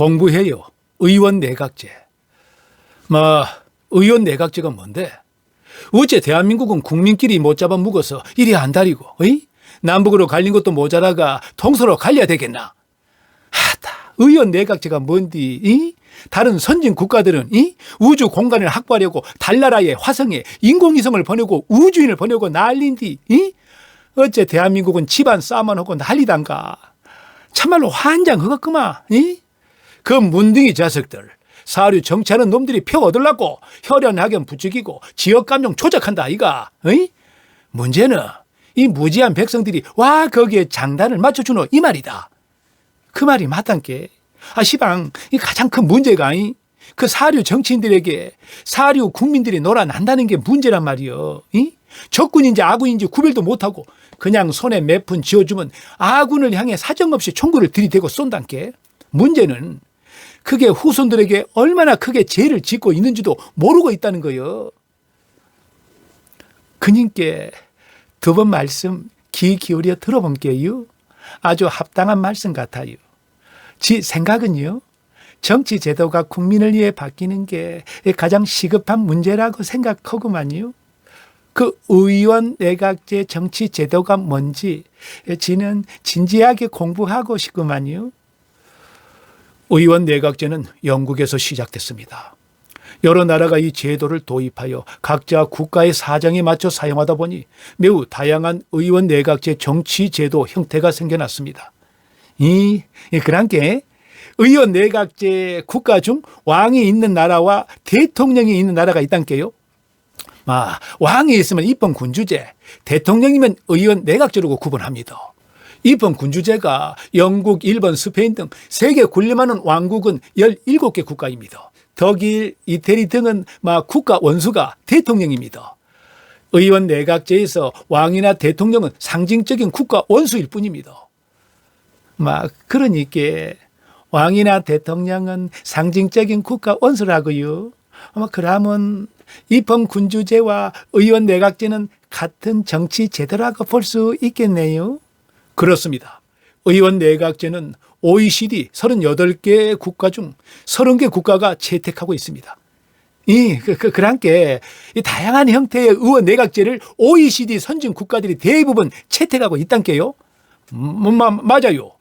공부해요. 의원 내각제. 의원 내각제가 뭔데? 어째 대한민국은 국민끼리 못 잡아먹어서 이리 안달이고, 남북으로 갈린 것도 모자라가 동서로 갈려야 되겠나? 의원 내각제가 뭔디? 다른 선진 국가들은 우주 공간을 확보하려고 달나라에 화성에 인공위성을 보내고 우주인을 보내고 난린디. 어째 대한민국은 집안 싸움만 하고 난리단가? 참말로 환장허겁구만. 그 문둥이 자석들, 사류 정치하는 놈들이 표 얻으려고 혈연학연 부추기고 지역감정 조작한다 아이가. 문제는 이 무지한 백성들이 와 거기에 장단을 맞춰주노 이 말이다. 그 말이 맞단께. 시방 이 가장 큰 문제가 그 사류 정치인들에게 사류 국민들이 놀아난다는 게 문제란 말이여. 적군인지 아군인지 구별도 못하고 그냥 손에 몇 푼 쥐어주면 아군을 향해 사정없이 총구를 들이대고 쏜단께. 문제는 그게 후손들에게 얼마나 크게 죄를 짓고 있는지도 모르고 있다는 거요. 그님께 두 번 말씀 귀 기울여 들어본게요. 아주 합당한 말씀 같아요. 지 생각은요, 정치 제도가 국민을 위해 바뀌는 게 가장 시급한 문제라고 생각하구만요. 그 의원 내각제 정치 제도가 뭔지 지는 진지하게 공부하고 싶구만요. 의원 내각제는 영국에서 시작됐습니다. 여러 나라가 이 제도를 도입하여 각자 국가의 사정에 맞춰 사용하다 보니 매우 다양한 의원 내각제 정치 제도 형태가 생겨났습니다. 그란게 의원 내각제 국가 중 왕이 있는 나라와 대통령이 있는 나라가 있단께요. 왕이 있으면 입헌 군주제, 대통령이면 의원 내각제라고 구분합니다. 입헌 군주제가 영국, 일본, 스페인 등 세계 군림하는 왕국은 17개 국가입니다. 독일, 이태리 등은 국가 원수가 대통령입니다. 의원 내각제에서 왕이나 대통령은 상징적인 국가 원수일 뿐입니다. 그러니까 왕이나 대통령은 상징적인 국가 원수라고요. 그러면 입헌 군주제와 의원 내각제는 같은 정치 제도라고 볼 수 있겠네요. 그렇습니다. 의원 내각제는 OECD 38개 국가 중 30개 국가가 채택하고 있습니다. 그러니까 이 다양한 형태의 의원 내각제를 OECD 선진 국가들이 대부분 채택하고 있단께요. 맞아요.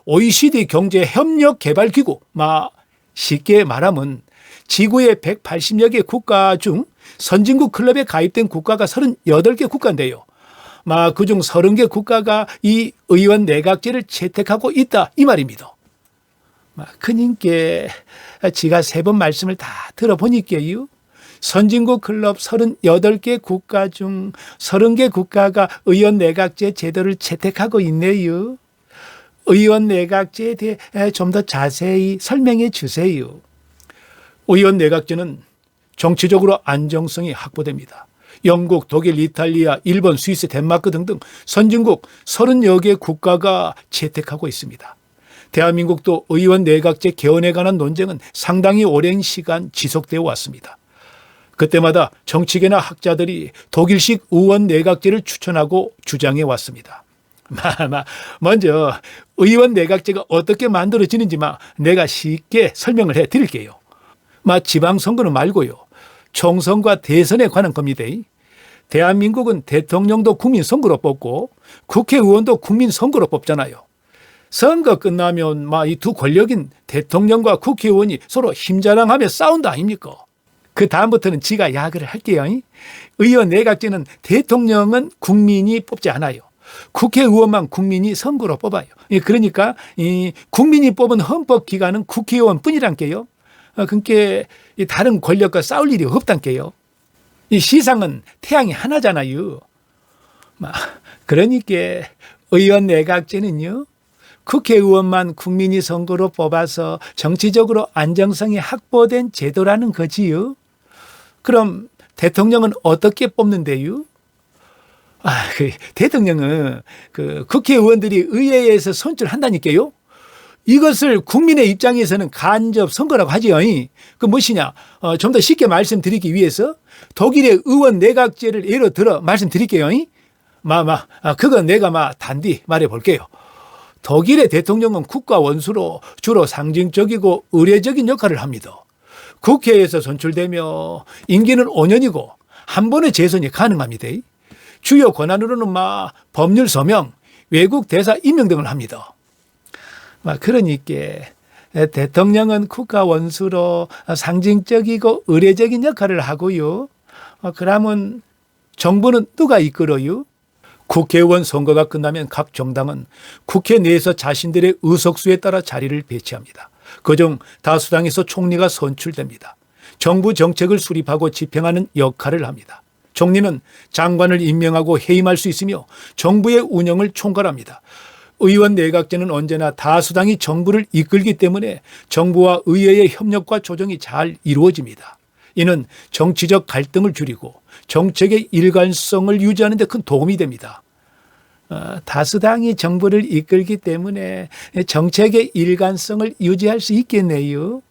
OECD 경제협력개발기구, 쉽게 말하면 지구의 180여 개 국가 중 선진국 클럽에 가입된 국가가 38개 국가인데요. 그중 30개 국가가 이 의원 내각제를 채택하고 있다 이 말입니다. 그님께 지가 3번 말씀을 다 들어보니까요. 선진국 클럽 38개 국가 중 30개 국가가 의원 내각제 제도를 채택하고 있네요. 의원 내각제에 대해 좀 더 자세히 설명해 주세요. 의원 내각제는 정치적으로 안정성이 확보됩니다. 영국, 독일, 이탈리아, 일본, 스위스, 덴마크 등등 선진국 30여 개 국가가 채택하고 있습니다. 대한민국도 의원 내각제 개헌에 관한 논쟁은 상당히 오랜 시간 지속되어 왔습니다. 그때마다 정치계나 학자들이 독일식 의원 내각제를 추천하고 주장해 왔습니다. 먼저 의원 내각제가 어떻게 만들어지는지 내가 쉽게 설명을 해 드릴게요. 지방선거는 말고요. 총선과 대선에 관한 겁니다. 대한민국은 대통령도 국민선거로 뽑고 국회의원도 국민선거로 뽑잖아요. 선거 끝나면 이 두 권력인 대통령과 국회의원이 서로 힘자랑하며 싸운다 아닙니까? 그 다음부터는 지가 야그를 할게요. 의원 내각제는 대통령은 국민이 뽑지 않아요. 국회의원만 국민이 선거로 뽑아요. 그러니까 이 국민이 뽑은 헌법기관은 국회의원뿐이란게요. 그러니까 다른 권력과 싸울 일이 없단게요. 이 시상은 태양이 하나잖아요. 그러니까 의원 내각제는요. 국회의원만 국민이 선거로 뽑아서 정치적으로 안정성이 확보된 제도라는 거지요. 그럼 대통령은 어떻게 뽑는데요? 대통령은 국회의원들이 의회에서 선출한다니까요. 이것을 국민의 입장에서는 간접 선거라고 하지요. 그 무엇이냐? 좀 더 쉽게 말씀드리기 위해서 독일의 의원 내각제를 예로 들어 말씀드릴게요. 그건 내가 단디 말해 볼게요. 독일의 대통령은 국가 원수로 주로 상징적이고 의례적인 역할을 합니다. 국회에서 선출되며 임기는 5년이고 한 번의 재선이 가능합니다. 주요 권한으로는 법률 서명, 외국 대사 임명 등을 합니다. 그러니까 대통령은 국가 원수로 상징적이고 의례적인 역할을 하고요. 그러면 정부는 누가 이끌어요? 국회의원 선거가 끝나면 각 정당은 국회 내에서 자신들의 의석수에 따라 자리를 배치합니다. 그중 다수당에서 총리가 선출됩니다. 정부 정책을 수립하고 집행하는 역할을 합니다. 총리는 장관을 임명하고 해임할 수 있으며 정부의 운영을 총괄합니다. 의원 내각제는 언제나 다수당이 정부를 이끌기 때문에 정부와 의회의 협력과 조정이 잘 이루어집니다. 이는 정치적 갈등을 줄이고 정책의 일관성을 유지하는 데 큰 도움이 됩니다. 다수당이 정부를 이끌기 때문에 정책의 일관성을 유지할 수 있겠네요.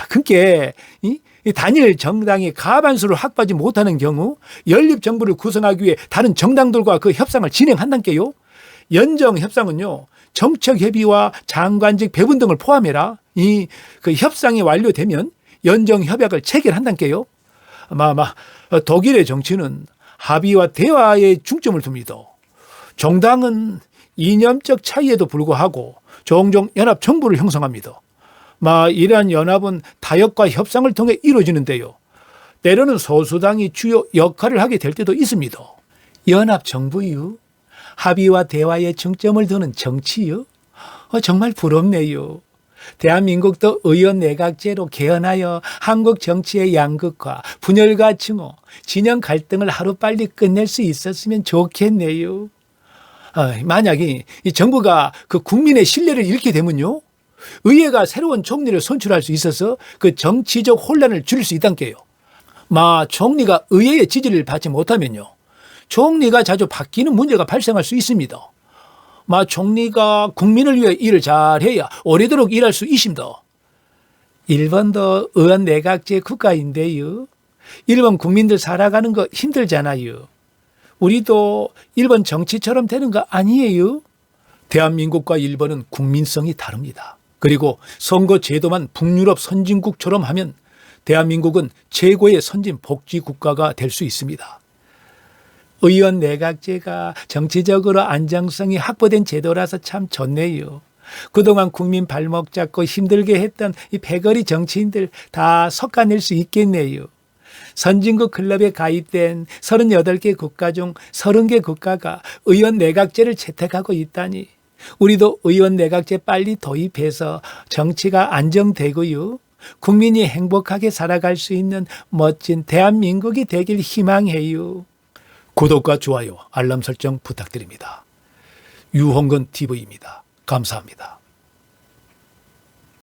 그러니까 이 단일 정당이 과반수를 확보하지 못하는 경우 연립정부를 구성하기 위해 다른 정당들과 그 협상을 진행한다니까요. 연정협상은요, 정책협의와 장관직 배분 등을 포함해라. 그 협상이 완료되면 연정협약을 체결한다니까요. 독일의 정치는 합의와 대화에 중점을 둡니다. 정당은 이념적 차이에도 불구하고 종종 연합정부를 형성합니다. 이러한 연합은 타협과 협상을 통해 이루어지는데요. 때로는 소수당이 주요 역할을 하게 될 때도 있습니다. 연합정부요? 합의와 대화에 중점을 두는 정치요? 정말 부럽네요. 대한민국도 의원 내각제로 개헌하여 한국 정치의 양극화, 분열과 증오, 진영 갈등을 하루빨리 끝낼 수 있었으면 좋겠네요. 만약에 이 정부가 그 국민의 신뢰를 잃게 되면요, 의회가 새로운 총리를 선출할 수 있어서 그 정치적 혼란을 줄일 수 있다니까요. 총리가 의회의 지지를 받지 못하면요, 총리가 자주 바뀌는 문제가 발생할 수 있습니다. 총리가 국민을 위해 일을 잘해야 오래도록 일할 수 있습니다. 일본도 의원 내각제 국가인데요. 일본 국민들 살아가는 거 힘들잖아요. 우리도 일본 정치처럼 되는 거 아니에요? 대한민국과 일본은 국민성이 다릅니다. 그리고 선거 제도만 북유럽 선진국처럼 하면 대한민국은 최고의 선진 복지 국가가 될 수 있습니다. 의원 내각제가 정치적으로 안정성이 확보된 제도라서 참 좋네요. 그동안 국민 발목 잡고 힘들게 했던 이 패거리 정치인들 다 솎아낼 수 있겠네요. 선진국 클럽에 가입된 38개 국가 중 30개 국가가 의원 내각제를 채택하고 있다니 우리도 의원 내각제 빨리 도입해서 정치가 안정되고요. 국민이 행복하게 살아갈 수 있는 멋진 대한민국이 되길 희망해요. 구독과 좋아요, 알람 설정 부탁드립니다. 유홍근 TV입니다. 감사합니다.